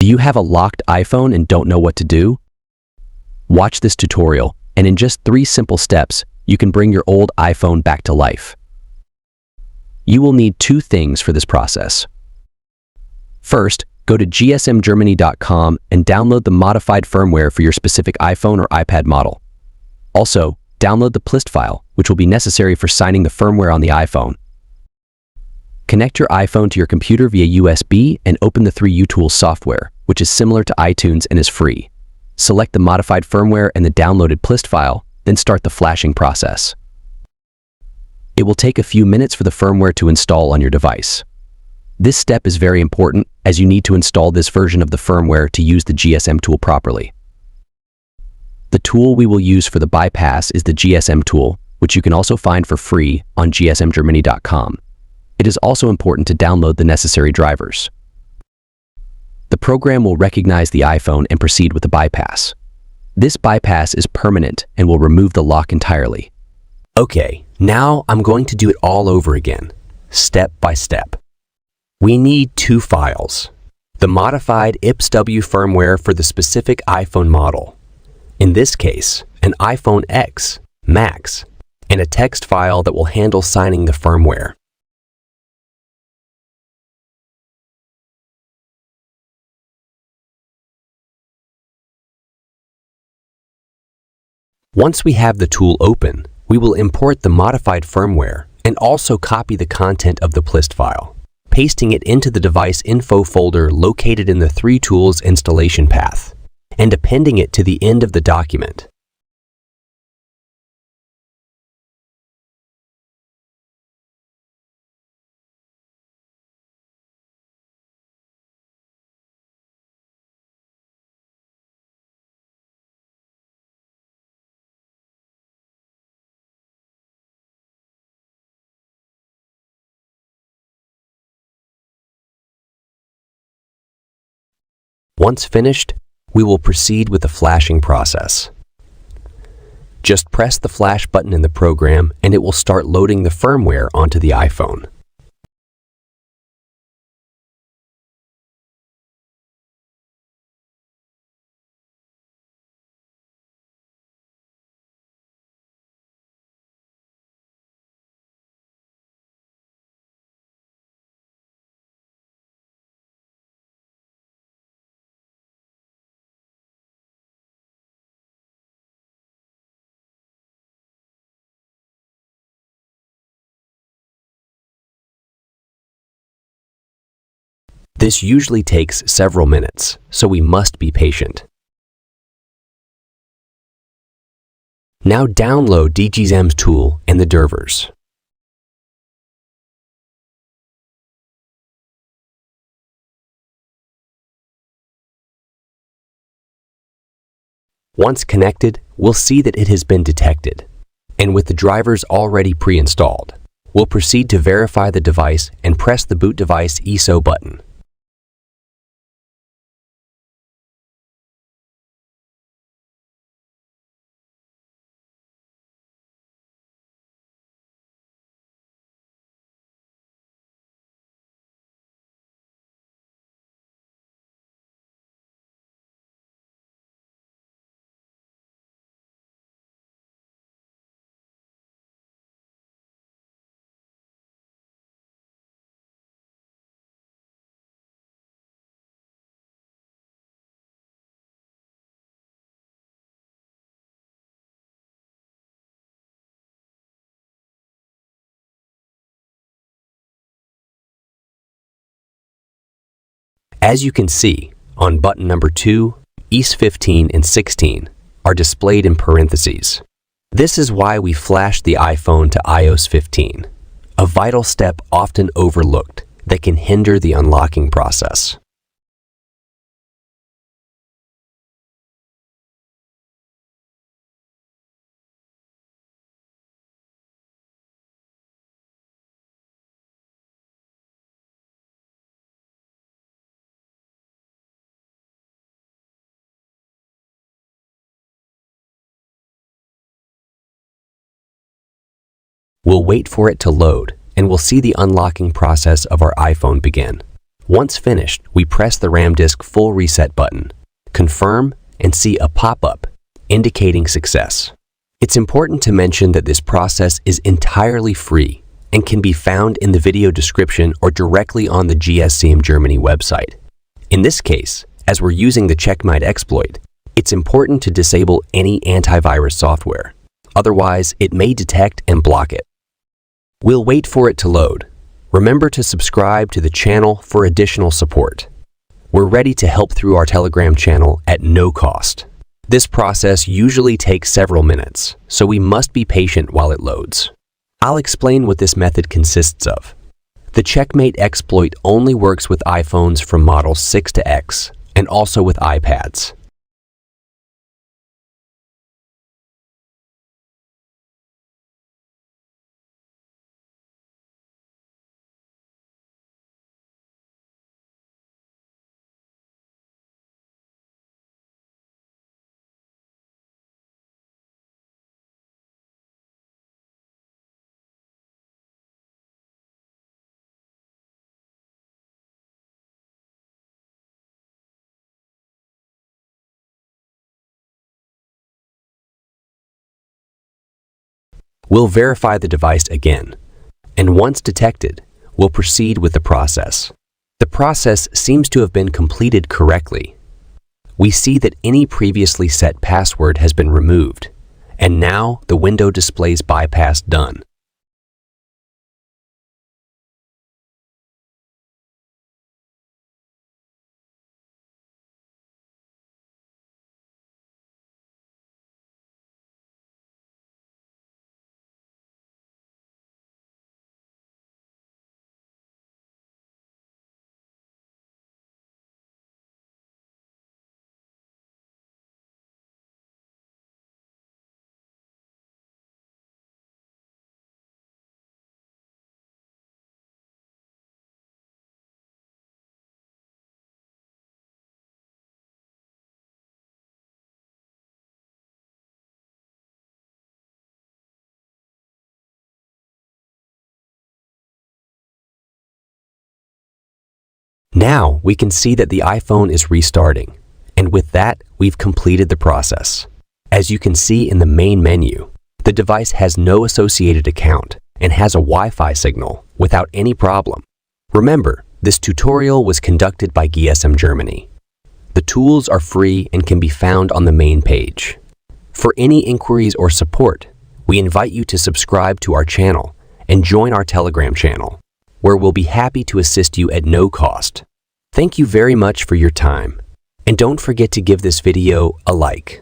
Do you have a locked iPhone and don't know what to do? Watch this tutorial, and in just 3 simple steps, you can bring your old iPhone back to life. You will need 2 things for this process. First, go to gsmgermany.com and download the modified firmware for your specific iPhone or iPad model. Also, download the plist file, which will be necessary for signing the firmware on the iPhone. Connect your iPhone to your computer via USB and open the 3utools software, which is similar to iTunes and is free. Select the modified firmware and the downloaded plist file, then start the flashing process. It will take a few minutes for the firmware to install on your device. This step is very important as you need to install this version of the firmware to use the GSM tool properly. The tool we will use for the bypass is the GSM tool, which you can also find for free on gsmgermany.com. It is also important to download the necessary drivers. The program will recognize the iPhone and proceed with the bypass. This bypass is permanent and will remove the lock entirely. Okay, now I'm going to do it all over again, step by step. We need 2 files. The modified ISPW firmware for the specific iPhone model. In this case, an iPhone X, Max, and a text file that will handle signing the firmware. Once we have the tool open, we will import the modified firmware and also copy the content of the plist file, pasting it into the device info folder located in the 3tools installation path, and appending it to the end of the document. Once finished, we will proceed with the flashing process. Just press the flash button in the program and it will start loading the firmware onto the iPhone. This usually takes several minutes, so we must be patient. Now download DGSM's tool and the drivers. Once connected, we'll see that it has been detected, and with the drivers already pre-installed, we'll proceed to verify the device and press the boot device ISO button. As you can see, on button number 2, IS 15 and 16 are displayed in parentheses. This is why we flashed the iPhone to iOS 15, a vital step often overlooked that can hinder the unlocking process. We'll wait for it to load, and we'll see the unlocking process of our iPhone begin. Once finished, we press the RAM disk full reset button, confirm, and see a pop-up indicating success. It's important to mention that this process is entirely free and can be found in the video description or directly on the GSM Germany website. In this case, as we're using the Checkmate exploit, it's important to disable any antivirus software. Otherwise, it may detect and block it. We'll wait for it to load. Remember to subscribe to the channel for additional support. We're ready to help through our Telegram channel at no cost. This process usually takes several minutes, so we must be patient while it loads. I'll explain what this method consists of. The Checkmate exploit only works with iPhones from models 6 to X, and also with iPads. We'll verify the device again, and once detected, we'll proceed with the process. The process seems to have been completed correctly. We see that any previously set password has been removed, and now the window displays bypass done. Now we can see that the iPhone is restarting, and with that, we've completed the process. As you can see in the main menu, the device has no associated account and has a Wi-Fi signal without any problem. Remember, this tutorial was conducted by GSM Germany. The tools are free and can be found on the main page. For any inquiries or support, we invite you to subscribe to our channel and join our Telegram channel, where we'll be happy to assist you at no cost. Thank you very much for your time, and don't forget to give this video a like.